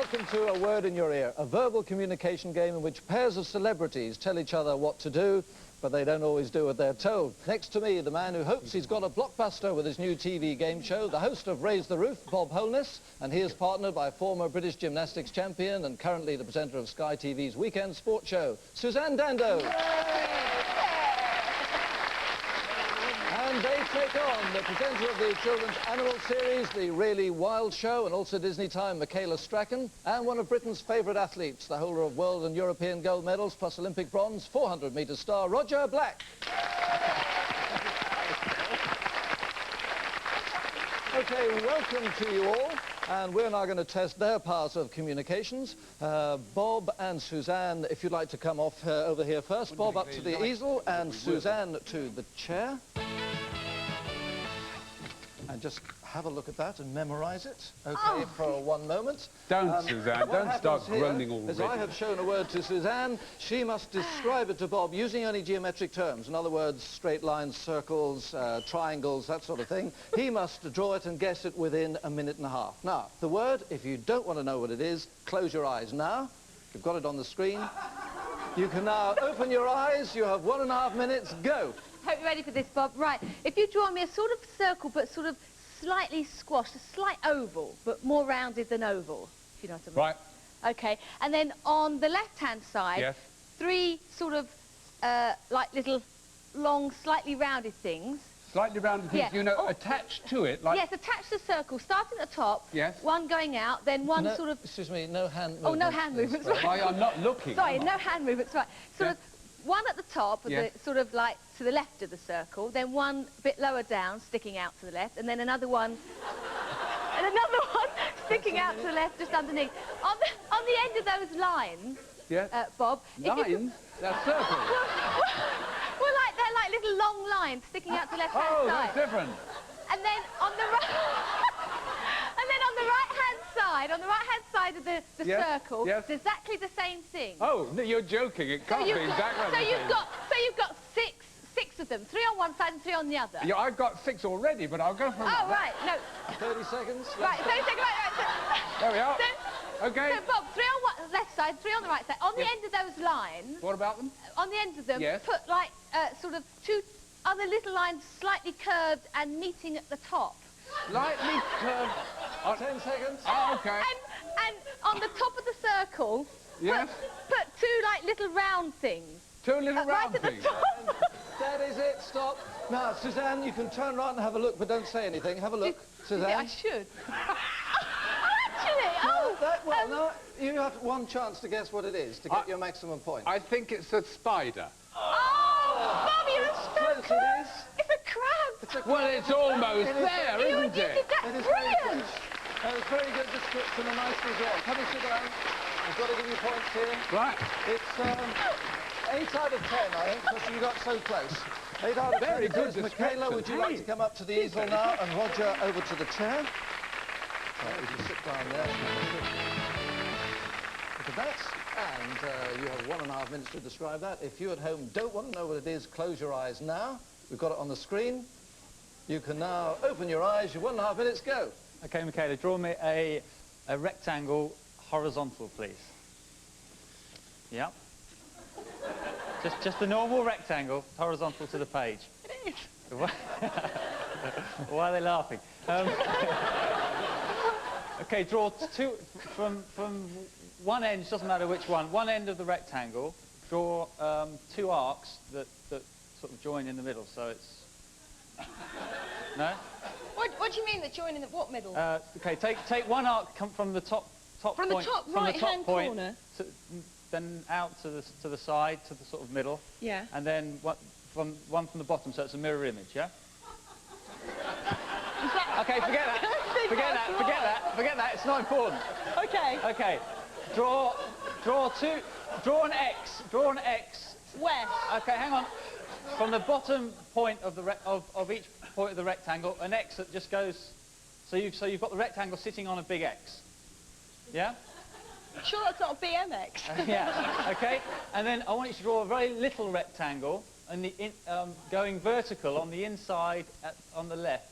welcome to A Word in Your Ear, a verbal communication game in which pairs of celebrities tell each other what to do, but they don't always do what they're told. Next to me, the man who hopes he's got a blockbuster with his new TV game show, the host of Raise the Roof, Bob Holness, and he is partnered by former British gymnastics champion and currently the presenter of Sky TV's weekend sports show, Suzanne Dando. And they take on the presenter of the children's animal series, the Really Wild Show, and also Disney Time, Michaela Strachan, and one of Britain's favourite athletes, the holder of world and European gold medals, plus Olympic bronze, 400-metre star, Roger Black. Okay, welcome to you all, and we're now going to test their powers of communications. Bob and Suzanne, if you'd like to come off over here first. Bob up to the easel, and Suzanne to the chair. And just have a look at that and memorise it, okay, for one moment. Don't, Suzanne, don't start groaning already. As I have shown a word to Suzanne, she must describe it to Bob using only geometric terms. In other words, straight lines, circles, triangles, that sort of thing. He must draw it and guess it within a minute and a half. Now, the word, if you don't want to know what it is, close your eyes now. You've got it on the screen. You can now open your eyes. You have 1.5 minutes. Go. Hope you're ready for this, Bob. Right, if you draw me a sort of circle, but sort of slightly squashed, a slight oval, but more rounded than oval, if you know what I mean. Right. Okay, and then on the left-hand side, yes, 3 sort of, like little, long, slightly rounded things. Slightly rounded things, Yeah. you know, attached to it, like... Yes, attached to the circle, starting at the top, yes, one going out, then one no, sort of... Excuse me, no hand movements. Oh, no hand movements, right. Why, I'm not looking. Sorry, no hand movements, right. Sort Yes. of one at the top, Yes. the, sort of like to the left of the circle, then one a bit lower down, sticking out to the left, and then another one, and another one sticking out to the left, just underneath. On the end of those lines, yes, Bob... lines? They're circles. Well, like, they're like little long lines sticking out to the left-hand Oh, side. that's different. And then on the right... and then on the right-hand side of the Yes, circle, yes, it's exactly the same thing. Oh, no, you're joking. It can't be exactly the same. So you've got six of them, 3 on one side and 3 on the other. Yeah, I've got 6 already, but I'll go for... Oh, right, no. 30 seconds. Right, 30 seconds, right. There we are. So, okay. So, Bob, 3 on one left side, 3 on the right side. On the end of those lines... What about them? On the end of them, yes, put, like, sort of 2 other little lines slightly curved and meeting at the top. Slightly curved... 10 seconds. Oh, okay. And on the top of the circle, yes, put 2, like, little round things. 2 little round right at the things. top. That is it. Stop. Now, Suzanne, you can turn around and have a look, but don't say anything. Have a look, Suzanne. I should. Actually, No, you have one chance to guess what it is to get your maximum point. I think it's a spider. Oh, Bob, you're so close. It is. It's a crab. It's a Well, it's almost there, isn't You did it? that. It is Brilliant. That was very good description and nicely drawn. Come and sit down. I've got to give you points here. Right. It's 8 out of 10, I think, because you got so close. 8 out of 10. Very good Michaela, would you like to come up to the easel now, and Roger over to the chair? Right, you can sit down there. Look at that. And you have 1.5 minutes to describe that. If you at home don't want to know what it is, close your eyes now. We've got it on the screen. You can now open your eyes. Your 1.5 minutes, go. Okay, Michaela, draw me a rectangle horizontal, please. Yep. Just a normal rectangle, horizontal to the page. It is. Why are they laughing? Okay, draw 2 from one end, doesn't matter which one end of the rectangle, draw 2 arcs that sort of join in the middle, so it's... No? What do you mean that join in the what middle? Okay, take one arc from the top from point, the top from the top right-hand point corner. then out to the side, to the sort of middle. Yeah. And then one from the bottom, so it's a mirror image, yeah? Okay, forget that. Forget that. It's not important. Okay. Okay. Draw an X. Draw an X. Where? Okay, hang on. From the bottom point of each point of the rectangle, an X that just goes. So you've got the rectangle sitting on a big X. Yeah? Sure, that's not a BMX. Yeah. Okay. And then I want you to draw a very little rectangle, and going vertical on the inside on the left.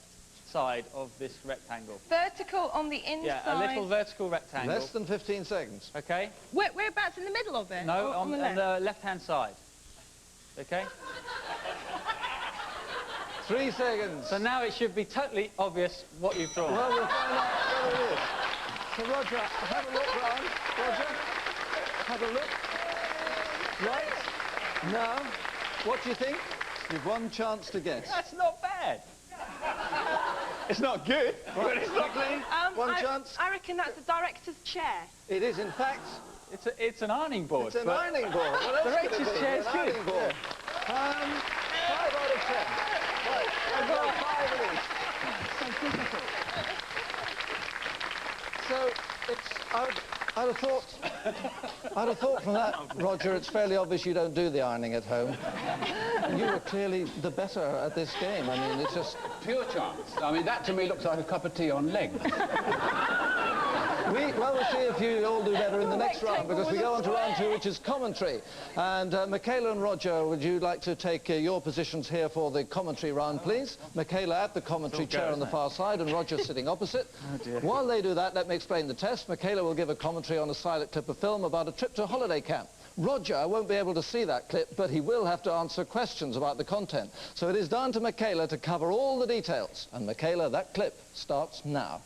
side of this rectangle. Vertical on the inside. Yeah, a little vertical rectangle. Less than 15 seconds. Okay? Whereabouts in the middle of it? No, Or on the left-hand side. Okay? 3 seconds. So now it should be totally obvious what you've drawn. Well, we'll find out what it is. So, Roger, have a look round. Roger, have a look. Right. Now, what do you think? You've one chance to guess. That's not bad. It's not good, but it's not Quickly, one chance. I reckon that's the director's chair. It is, in fact, It's an ironing board. it's an but ironing board. What else could it Director's be? chair is An good. ironing board. 5 out of 10. Right, I've got 5 of these. So I'd have thought from that, Roger, it's fairly obvious you don't do the ironing at home. You were clearly the better at this game. I mean, it's just... Pure chance. I mean, that to me looks like a cup of tea on legs. Well, we'll see if you all do better in the next round, because we go on to round 2, which is commentary. And Michaela and Roger, would you like to take your positions here for the commentary round, please? Michaela at the commentary chair on the far side, and Roger sitting opposite. Oh, dear. While they do that, let me explain the test. Michaela will give a commentary on a silent clip of film about a trip to a holiday camp. Roger won't be able to see that clip, but he will have to answer questions about the content. So it is down to Michaela to cover all the details. And Michaela, that clip starts now.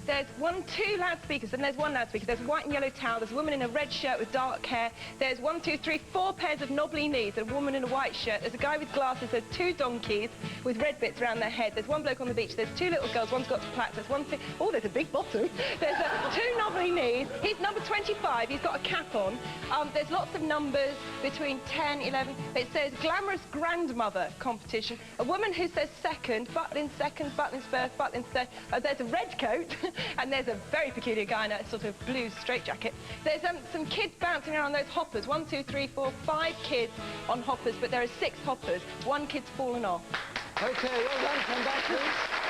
There's 2 loudspeakers, and there's 1 loudspeaker. There's a white and yellow towel. There's a woman in a red shirt with dark hair. There's 1, 2, 3, 4 pairs of knobbly knees. There's a woman in a white shirt. There's a guy with glasses. There's 2 donkeys with red bits around their head. There's 1 bloke on the beach. There's 2 little girls. One's got plaits. There's 1 thing. Oh, there's a big bottom. There's 2 knobbly knees. He's number 25. He's got a cap on. There's lots of numbers between 10, 11. It says glamorous grandmother competition. A woman who says second, Butlin second, Butlin's first, Butlin's third. There's a red coat, and there's a very peculiar guy in a sort of blue straitjacket. There's some kids bouncing around those hoppers. 1, 2, 3, 4, 5 kids on hoppers, but there are 6 hoppers. 1 kid's fallen off. Okay, well done. Come back, please.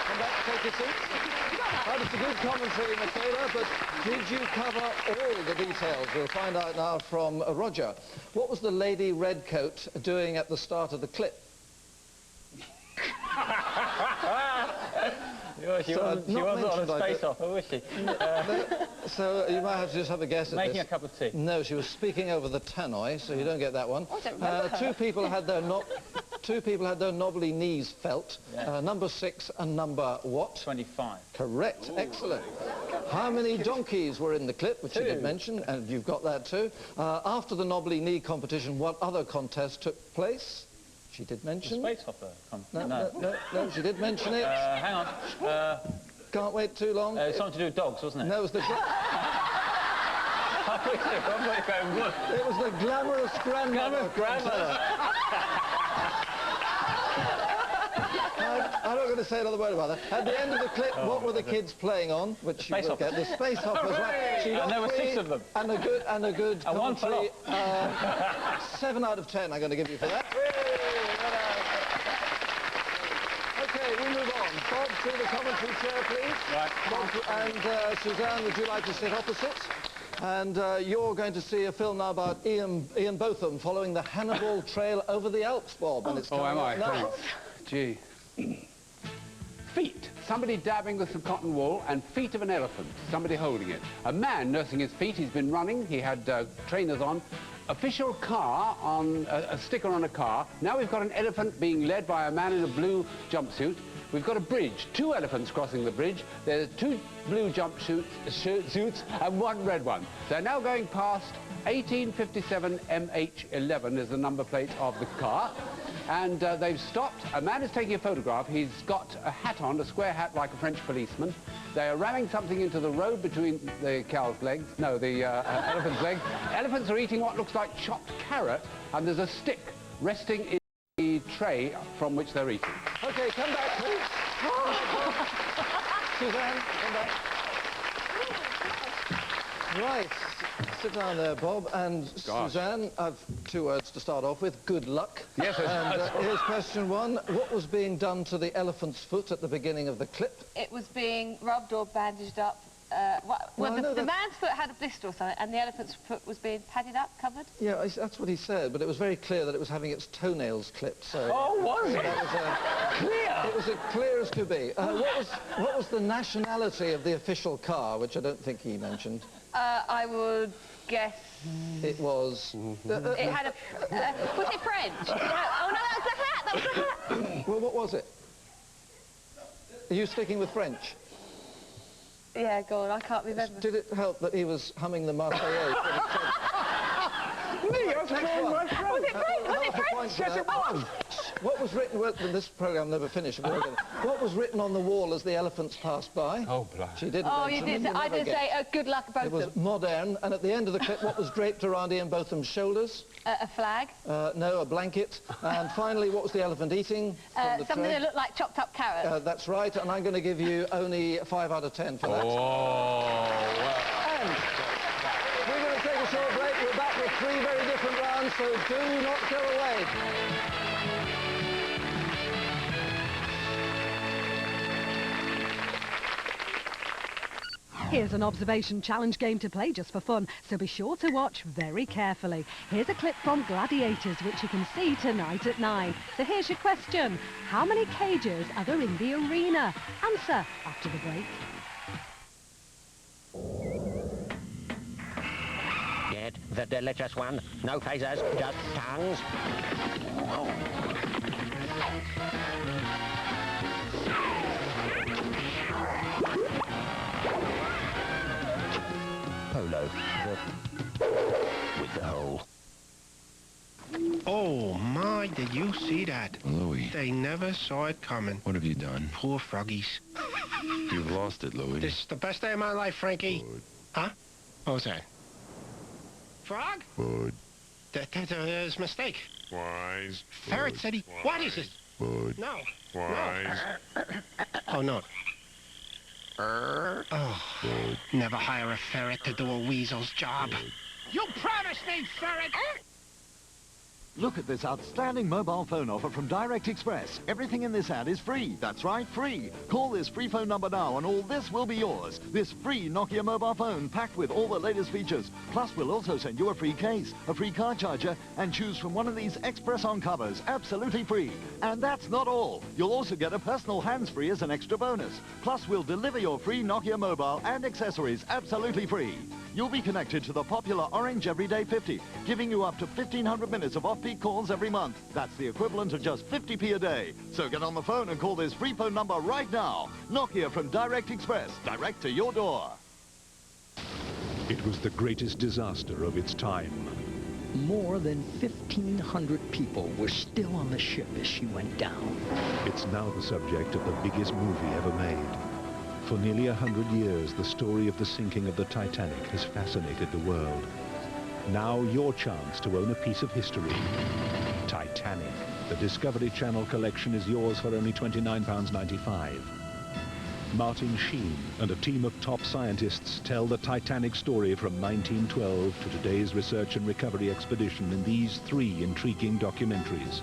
Come back, take your seats. That was a good commentary, Michaela, but did you cover all the details? We'll find out now from Roger. What was the lady redcoat doing at the start of the clip? She wasn't on a space opera, was she? So you might have to just have a guess at Making this. a cup of tea. No, she was speaking over the tannoy, so you don't get that one. I don't remember her. 2 people had their knobbly knees felt. Yeah. Number 6 and number what? 25. Correct. Excellent. How many donkeys were in the clip, which you 2. did mention, and you've got that too. After the knobbly knee competition, what other contest took place? She did mention. Space hopper. No, she did mention it. Hang on. Can't wait too long. Something to do with dogs, wasn't it? No, it was the... It was the glamorous grandmother. I'm not going to say another word about that. At the end of the clip, what were the kids playing on? Which you will get. The space hoppers, right? She got And there were 6 of them. And a good And 1 fell commentary. 7 out of 10 I'm going to give you for that. Okay, we move on. Bob, to the commentary chair, please. Right. Bob and Suzanne, would you like to sit opposite? And you're going to see a film now about Ian Botham following the Hannibal Trail over the Alps, Bob. And it's Oh, am I? now. Thanks. Gee. Feet. Somebody dabbing with some cotton wool, and feet of an elephant. Somebody holding it. A man nursing his feet. He's been running. He had trainers on. Official car on a sticker on a car. Now we've got an elephant being led by a man in a blue jumpsuit. We've got a bridge. 2 elephants crossing the bridge. There's 2 blue jumpsuits and 1 red one. They're now going past 1857 MH11 is the number plate of the car. And they've stopped. A man is taking a photograph. He's got a hat on, a square hat like a French policeman. They are ramming something into the road between the cow's legs. No, the elephant's legs. Elephants are eating what looks like chopped carrot, and there's a stick resting in the tray from which they're eating. Okay, come back, please. Suzanne, come back. Right, sit down there, Bob. And Gosh. Suzanne, I've 2 words to start off with. Good luck. Yes, And here's question 1. What was being done to the elephant's foot at the beginning of the clip? It was being rubbed or bandaged up Well, no, the man's foot had a blister or something, and the elephant's foot was being padded up, covered. Yeah, that's what he said, but it was very clear that it was having its toenails clipped, so... Oh, was it? That was Clear! It was as clear as could be. What was the nationality of the official car, which I don't think he mentioned? I would guess... It was... It had a... was it French? Oh, no, that was the hat! That was the hat! Well, what was it? Are you sticking with French? Yeah, go on, I can't remember. Did it help that he was humming the Marseillaise? Was it French? Was it French? Yes, it was. What was written... Well, this programme never finished. What was written on the wall as the elephants passed by? Oh, blood. She didn't Oh, you mention did. them, I never did get. say good luck, both It of was them. modern, and at the end of the clip, what was draped around Ian Botham's shoulders? A flag. No, a blanket. And finally, what was the elephant eating? From the Something tray? that looked like chopped up carrots. That's right, and I'm going to give you only 5 out of 10 for that. Oh, well. And we're going to take a short break. We're back with 3 very different rounds, so do not go away. Here's an observation challenge game to play just for fun, so be sure to watch very carefully. Here's a clip from Gladiators, which you can see tonight at 9. So here's your question. How many cages are there in the arena? Answer after the break. Get the delicious one. No phasers, just tongues. Polo, with the hole. Oh, my, did you see that? Louis, They never saw it coming. what have you done? Poor froggies. You've lost it, Louis. This is the best day of my life, Frankie. Bud. Huh? What was that? Frog? Bud. That was a mistake. Wise. Ferret said he... What is it? Bud. No. Wise. No. Oh, no. Oh, never hire a ferret to do a weasel's job. You promised me, ferret! Look at this outstanding mobile phone offer from Direct Express. Everything in this ad is free. That's right, free. Call this free phone number now and all this will be yours. This free Nokia mobile phone packed with all the latest features. Plus, we'll also send you a free case, a free car charger, and choose from one of these Express-on covers, absolutely free. And that's not all. You'll also get a personal hands-free as an extra bonus. Plus, we'll deliver your free Nokia mobile and accessories absolutely free. You'll be connected to the popular Orange Everyday 50, giving you up to 1,500 minutes of off-peak calls every month. That's the equivalent of just 50p a day. So get on the phone and call this free phone number right now. Nokia from Direct Express, direct to your door. It was the greatest disaster of its time. More than 1,500 people were still on the ship as she went down. It's now the subject of the biggest movie ever made. For nearly 100 years, the story of the sinking of the Titanic has fascinated the world. Now your chance to own a piece of history. Titanic. The Discovery Channel collection is yours for only £29.95. Martin Sheen and a team of top scientists tell the Titanic story from 1912 to today's research and recovery expedition in these 3 intriguing documentaries.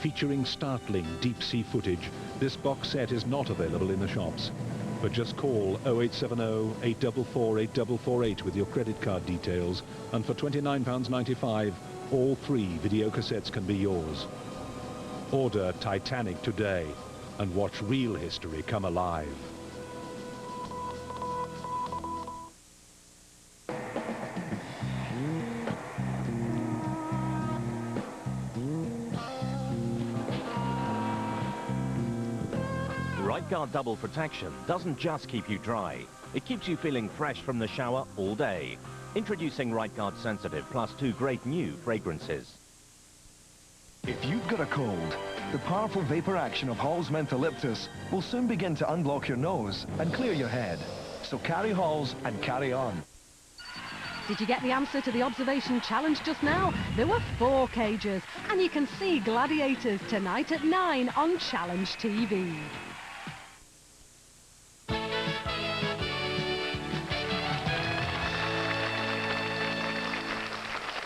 Featuring startling deep-sea footage, this box set is not available in the shops. But just call 0870 844 8448 with your credit card details, and for £29.95, all 3 video cassettes can be yours. Order Titanic today and watch real history come alive. Right Guard Double Protection doesn't just keep you dry. It keeps you feeling fresh from the shower all day. Introducing Right Guard Sensitive plus 2 great new fragrances. If you've got a cold, the powerful vapor action of Hall's Mentholyptus will soon begin to unblock your nose and clear your head. So carry Halls and carry on. Did you get the answer to the observation challenge just now? There were 4 cages, and you can see Gladiators tonight at 9 on Challenge TV.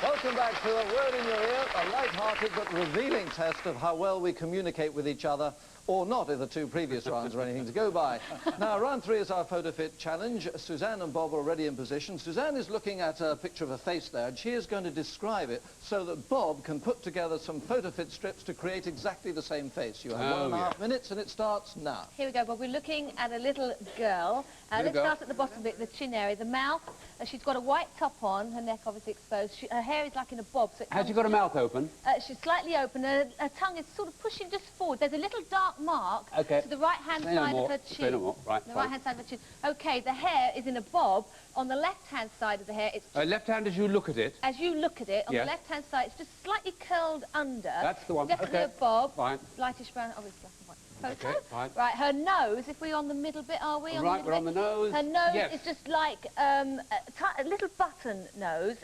Welcome back to A Word in Your Ear, a light-hearted but revealing test of how well we communicate with each other or not in the 2 previous rounds or anything to go by. Now, round 3 is our photo fit challenge. Suzanne and Bob are already in position. Suzanne is looking at a picture of a face there, and she is going to describe it so that Bob can put together some photo fit strips to create exactly the same face. You have 1.5 minutes, and it starts now. Here we go, Bob. We're looking at a little girl. Let's start at the bottom bit, the chin area, the mouth. She's got a white top on, her neck obviously exposed. Her hair is like in a bob. So has she got her mouth open? She's slightly open. Her tongue is sort of pushing just forward. There's a little dark mark to the right-hand side of her chin. Right, the right-hand side of her chin. OK, the hair is in a bob. On the left-hand side of the hair, it's... left hand as you look at it? As you look at it, on the left-hand side, it's just slightly curled under. That's the one. Definitely a bob. Fine. Lightish brown, obviously black and white. Photo. Okay, fine. Right, her nose, if we're on the middle bit, are we? Right, we're on the nose. Her nose is just like a little button nose.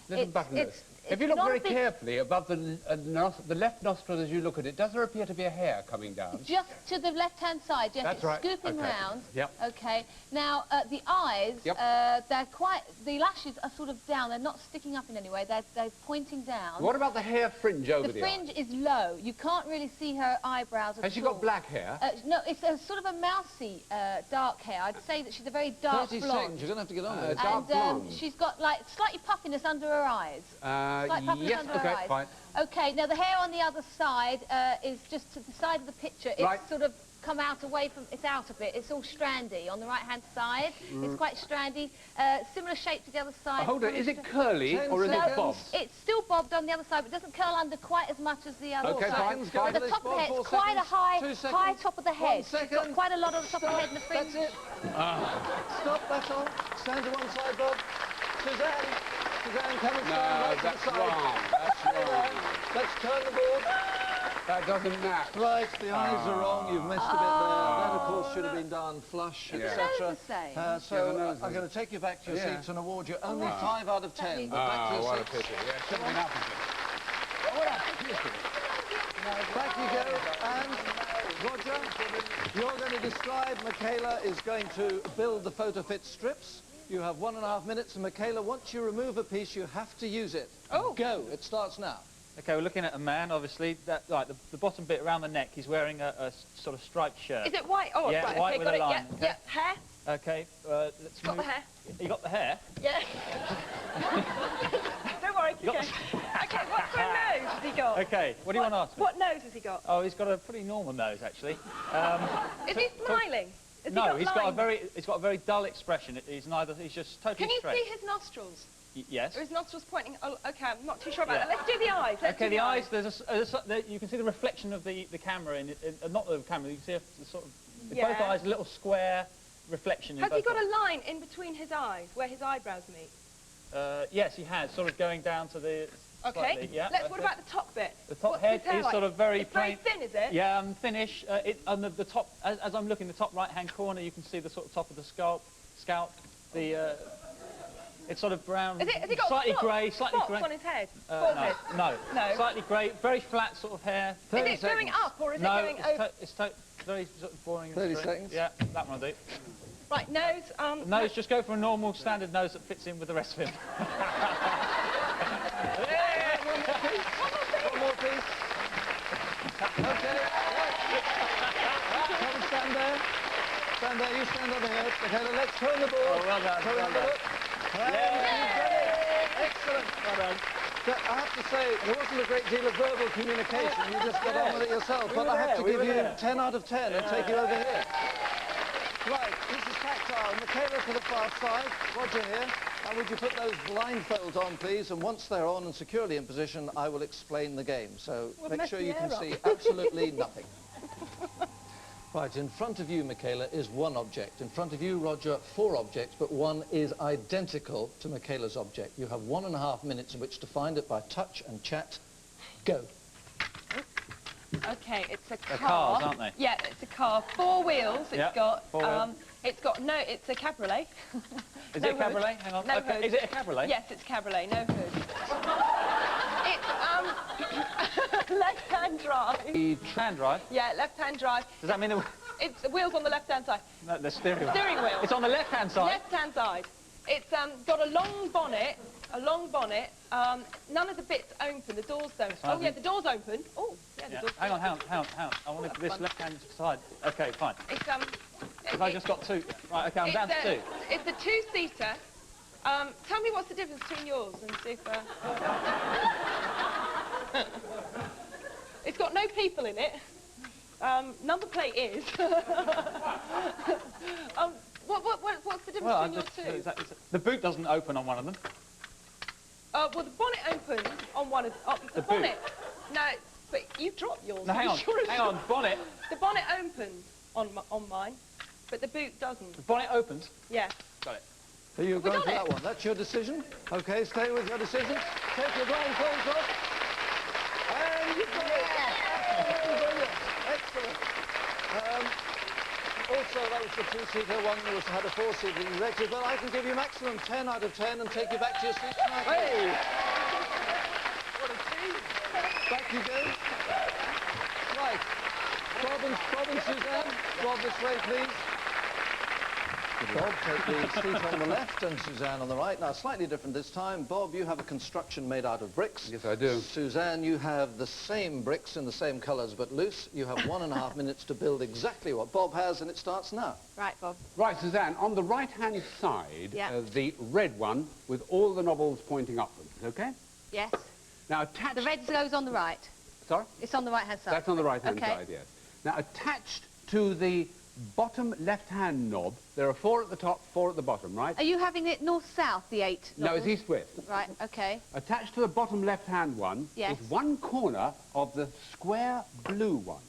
Little button nose. If you look very carefully above the left nostril as you look at it, does there appear to be a hair coming down? Just to the left-hand side, yes. That's right. Scooping round. Yep. Okay. Now, the eyes, they're quite... The lashes are sort of down. They're not sticking up in any way. They're pointing down. What about the hair fringe over the The fringe is low. You can't really see her eyebrows at all. Has she got black hair? No, it's a sort of a mousy dark hair. I'd say that she's a very dark 30 blonde. seconds. You're going to have to get on with it. Dark blonde. She's got, like, slightly puffiness under her eyes. Yes, okay, fine. Okay, now the hair on the other side is just to the side of the picture. It's sort of come out away from... It's out a bit. It's all strandy on the right-hand side. It's quite strandy. Similar shape to the other side. Hold on, is it curly or is it bobbed? It's still bobbed on the other side, but it doesn't curl under quite as much as the other Okay, side. fine. But the top of the head, it's quite a high top of the head. She's got quite a lot on the top of the head and the fringe. That's it. Stop, that's all. Stand to one side, Bob. Suzanne, come and stand right to the side. Wrong. That's wrong. Let's turn the board. That doesn't match. Right, the eyes are wrong. You've missed a bit there. That, of course, should have been done flush, etc. So I'm going to take you back to your seats and award you only 5 out of 10. But back to your what seats. a pity. Yeah, should have been up Back you go. And, Roger, you're going to describe. Michaela is going to build the photo fit strips. You have 1.5 minutes, and Michaela, once you remove a piece, you have to use it. Go. It starts now. Okay, we're looking at a man, obviously. The bottom bit around the neck, he's wearing a sort of striped shirt. Is it white? Oh, yeah, right, white okay, with got a line. it. Yeah, hair? Okay, let's Got move. the hair? You got the hair? Yeah. Don't worry, okay. Okay, what kind of nose has he got? Okay, what do you want to ask me? What nose has he got? Oh, he's got a pretty normal nose, actually. Is he smiling? No, he's got a very dull expression. He's just totally Can you straight. see his nostrils? Yes. Are his nostrils pointing? Oh, okay, I'm not too sure about that. Let's do the eyes. Okay, the eyes. You can see the reflection of the camera not the camera. You can see a sort of both eyes, a little square reflection. Has he got a line in between his eyes where his eyebrows meet? Yes, he has. Sort of going down to the. Okay. Slightly, yeah. What about the top bit? The top head is sort of very plain. It's very thin, is it? Yeah, thinnish. On the top, as I'm looking, the top right-hand corner, you can see the sort of top of the scalp. It's sort of brown, has he got slightly grey, slightly grey. grey. On his head? No, slightly grey, very flat sort of hair. Is it going up or is it going over? It's very sort of boring. 30 seconds. Yeah, that one will do. Right, nose. Nose, just go for a normal standard nose that fits in with the rest of him. One more piece. Okay. Come stand there. Stand there. You stand over here. Okay, let's turn the board. Oh, well done. Well done. Excellent. Well done. I have to say, there wasn't a great deal of verbal communication. You just got on with it yourself. But I have to give you 10 out of 10 and take you over here. Right, this is tactile. Michaela to the far side. Roger here. And would you put those blindfolds on, please? And once they're on and securely in position, I will explain the game. So make sure you can see absolutely nothing. Right, in front of you, Michaela, is one object. In front of you, Roger, 4 objects, but one is identical to Michaela's object. You have 1.5 minutes in which to find it by touch and chat. Go. Okay, it's a car. They're cars, aren't they? Yeah, it's a car. 4 wheels. It's got. 4 wheels. It's a cabriolet. Is it a cabriolet? Hang on. No okay. hood. Is it a cabriolet? Yes, it's cabriolet. No hood. It's left-hand drive. Hand drive? Yeah, left-hand drive. Does that mean it's the wheels on the left-hand side? No, the steering wheel. Steering wheel. It's on the left-hand side. Left-hand side. It's got a long bonnet. A long bonnet. None of the bits open. The doors don't. Oh yeah, the doors open. Oh yeah. the Yeah. door's Hang on. open. I wanted this left hand side. Okay, fine. It's, Because I just got two. Right, okay, I'm down to two. It's a two-seater. Tell me what's the difference between yours and see if... It's got no people in it. Number plate is. What's the difference between your two? The boot doesn't open on one of them. Well, the bonnet opens on one of... the bonnet... No, but you've dropped yours. No, hang on, bonnet. The bonnet opens on mine, but the boot doesn't. The bonnet opens? Yeah. Got it. Are you going for that one? That's your decision? OK, stay with your decision. Take your blindfolds off. And you've got it. Brilliant. Excellent. Also, that was the two-seater one. We also had a four-seater erected, but I can give you maximum 10 out of 10 and take you back to your seats now. Hey! What a team. Back you go. Right. Bob and Suzanne, Bob this way, please. Bob, take the seat on the left and Suzanne on the right. Now, slightly different this time. Bob, you have a construction made out of bricks. Yes, I do. Suzanne, you have the same bricks in the same colours but loose. You have 1.5 minutes to build exactly what Bob has, and it starts now. Right, Bob. Right, Suzanne, on the right-hand side, the red one with all the knobbles pointing upwards, OK? Yes. Now, attached... The red goes on the right. Sorry? It's on the right-hand side. That's on the right-hand side, yes. Now, attached to the bottom left-hand knob, there are 4 at the top, 4 at the bottom, right? Are you having it north-south, the 8 No, knobbles? it's east-west. Right, OK. Attached to the bottom left-hand one is one corner of the square blue one.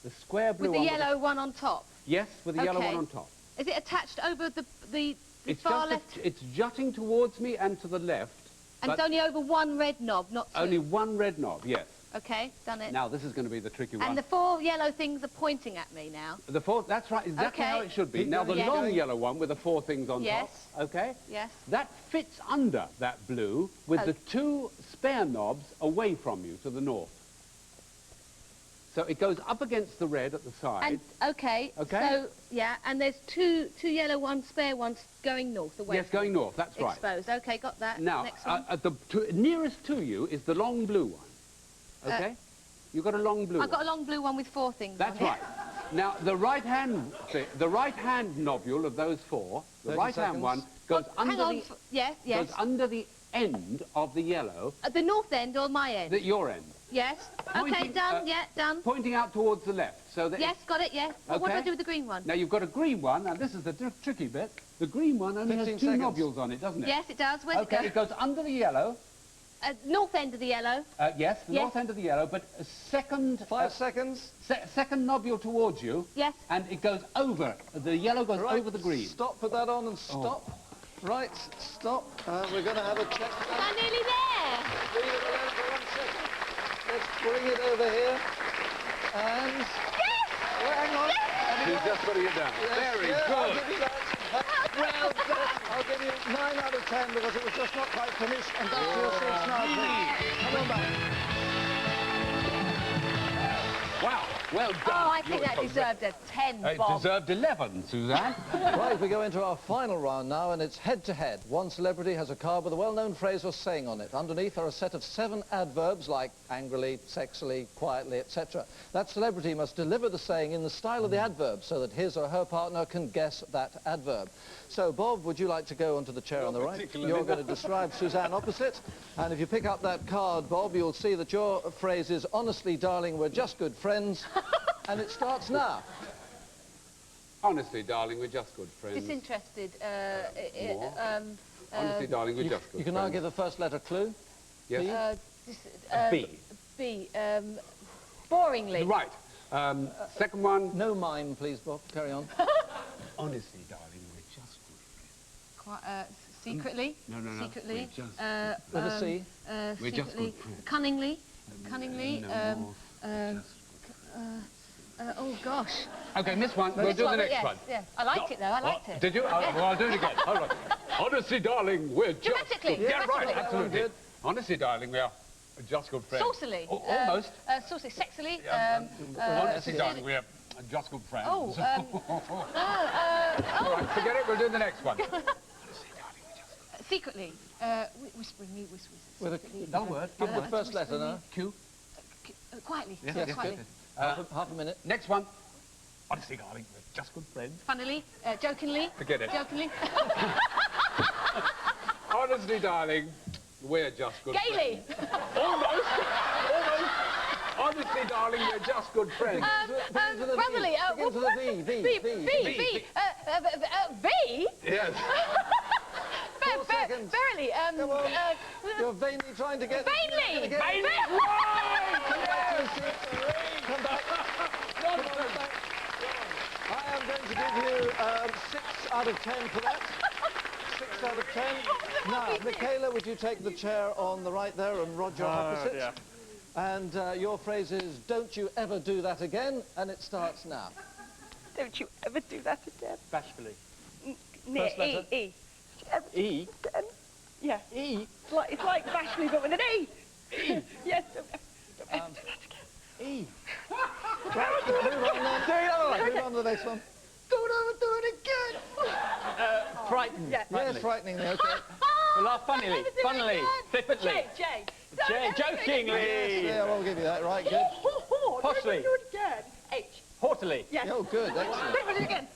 The square blue one. With the yellow one on top? Yes, with the yellow one on top. Is it attached over the It's far just left? it's jutting towards me and to the left. And it's only over one red knob, not two? Only one red knob, yes. OK, done it. Now, this is going to be the tricky one. And the 4 yellow things are pointing at me now. The 4, that's right, exactly how it should be. Now, the long yellow one with the 4 things on top, OK? Yes. That fits under that blue with the 2 spare knobs away from you to the north. So it goes up against the red at the side. And, OK, so, yeah, and there's two yellow ones, spare ones, going north, away. Yes, going north, that's right. Exposed, OK, got that. Now, next one. nearest to you is the long blue one, OK? You've got a long blue one. I've got a long blue one with 4 things That's on right. Now, the right-hand nobule of those 4, the right-hand one goes under goes under the end of the yellow. At the north end or my end? At your end. Yes. OK, done, done. Pointing out towards the left, so that... Yes, got it, yes. Okay. What do I do with the green one? Now, you've got a green one, and this is the tricky bit. The green one only has 2 nobules on it, doesn't it? Yes, it does. Where's it go? OK, it goes under the yellow. North end of the yellow. Yes, the north end of the yellow, but a second... 5 seconds. Second nobule towards you. Yes. And it goes over. The yellow goes over the green. Stop, put that on and stop. Right, stop. We're going to have a check. I'm nearly there. Leave it alone for 1 second. Let's bring it over here. And... Yes! Well, hang on. Yes! She's just putting it down. Very good. I'll give you that. Well done. I'll give you 9 out of 10 because it was just not quite finished. And back to your seats now, please. Come on back. Wow, well done. Oh, I think that deserved a 10, Bob. It deserved 11, Suzanne. Right, we go into our final round now, and it's head-to-head. One celebrity has a card with a well-known phrase or saying on it. Underneath are a set of 7 adverbs like angrily, sexily, quietly, etc. That celebrity must deliver the saying in the style of the adverb so that his or her partner can guess that adverb. So, Bob, would you like to go onto the chair on the right? You're going to describe Suzanne opposite. And if you pick up that card, Bob, you'll see that your phrase is, honestly, darling, we're just good friends. And it starts now. Honestly, darling, we're just good friends. Disinterested. Honestly, darling, we're just good You can friends. now give the first letter clue. Yes. B. B. Boringly. Right. Second one. No mime, please, Bob. Carry on. Honestly, darling, we're just good friends. Quite, secretly. No. Secretly. We're just... With a C. We're just good friends. Cunningly. Cunningly. Oh, gosh. OK, miss one. We'll do the next one. Yes. I liked it, though. I liked it. Did you? Well, I'll do it again. All right. Honestly, darling, we're just... Dramatically. Yeah, right, Dramatically. absolutely. Honestly, darling, we are just good friends. Saucily. Almost. Saucily. Sexily. Honestly, darling, we are just good friends. Oh, All right, forget it. We'll do the next one. Secretly. Whisperingly. With a word. Give the first letter now. Q. quietly. Yeah, Quietly. Half a minute. Next one. Honestly, darling, we're just good friends. Funnily, jokingly. Forget it. Jokingly. Honestly, darling, we're just good Gaily. friends. Almost. Honestly, darling, we're just good friends. Brotherly. Begins with a V. V. V? Yes. 4 seconds. Verily. Come on. You're vainly trying to get... Vainly. Vainly. Come back. Come on back. I am going to give you 6 out of 10 for that. 6 out of 10. Now, Michaela, would you take the chair on the right there and Roger opposite? Yeah. And your phrase is, don't you ever do that again, and it starts now. Don't you ever do that again. Bashfully. Near First letter. E. E? Yeah. E? It's like bashfully, but with an E. E? Yes. Don't ever do that again. E. Right, move on then. Move on to the next one. Don't ever do it again. Frightened. Yeah. Yes, frightening, okay. We'll laugh funnily. Funnily. Flippantly. J. Jokingly. Yeah, we'll give you that. Right, good. Poshly. Do it again. H. Haughtily. Yes. Oh, good, excellent. Don't ever do it again.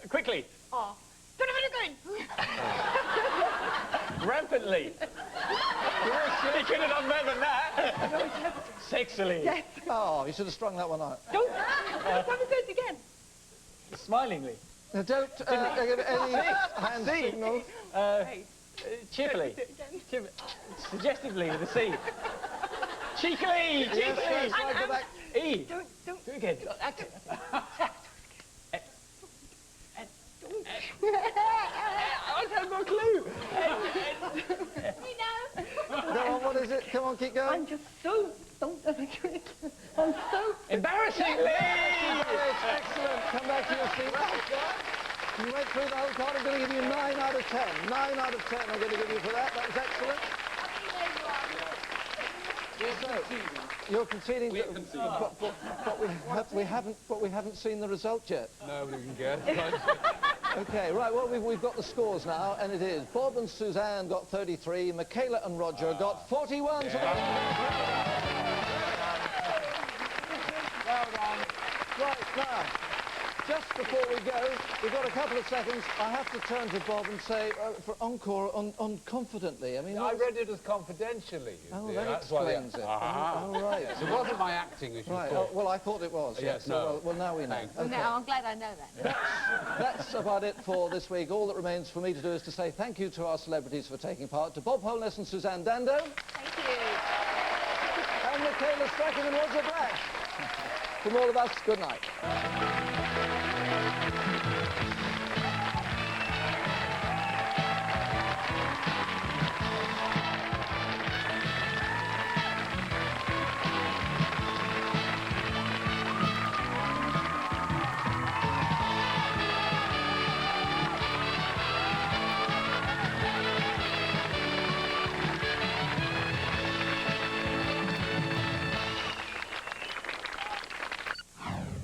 Quickly. R. Don't ever do it again. Rampantly. You could have done better than that. Sexily. Yes. Oh, you should have strung that one out. Don't ever do it again. Smilingly. Now, don't give any hand signals. Cheerfully. Do it again. Suggestively with a C. Cheekily. Yes, yes, right, go back. E. Don't. Do it again. Act. I have no clue. Go on, what is it? Come on, keep going. I'm just so... Don't ever do it. I'm so... Embarrassingly. Excellent. Come back to your seat. You went through the whole card. I'm going to give you 9 out of 10. 9 out of 10 I'm going to give you for that. That was excellent. So, you're conceding, but we haven't seen the result yet. Nobody can guess. Okay, right, well, we've got the scores now, and it is Bob and Suzanne got 33, Michaela and Roger got 41. So well done. Right, now, just before we go, we've got a couple of seconds. I have to turn to Bob and say, for encore, on confidently. I mean, I read it as confidentially. Oh, that explains it. Oh, right. It wasn't my acting as you Right, thought. well, I thought it was. Yes, So, no. well, now we know. Well, Okay. no, I'm glad I know that. That's about it for this week. All that remains for me to do is to say thank you to our celebrities for taking part, to Bob Holness and Suzanne Dando. Thank you. And Michaela Strachan and Roger Black. From all of us, good night.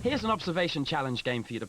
Here's an observation challenge game for you to...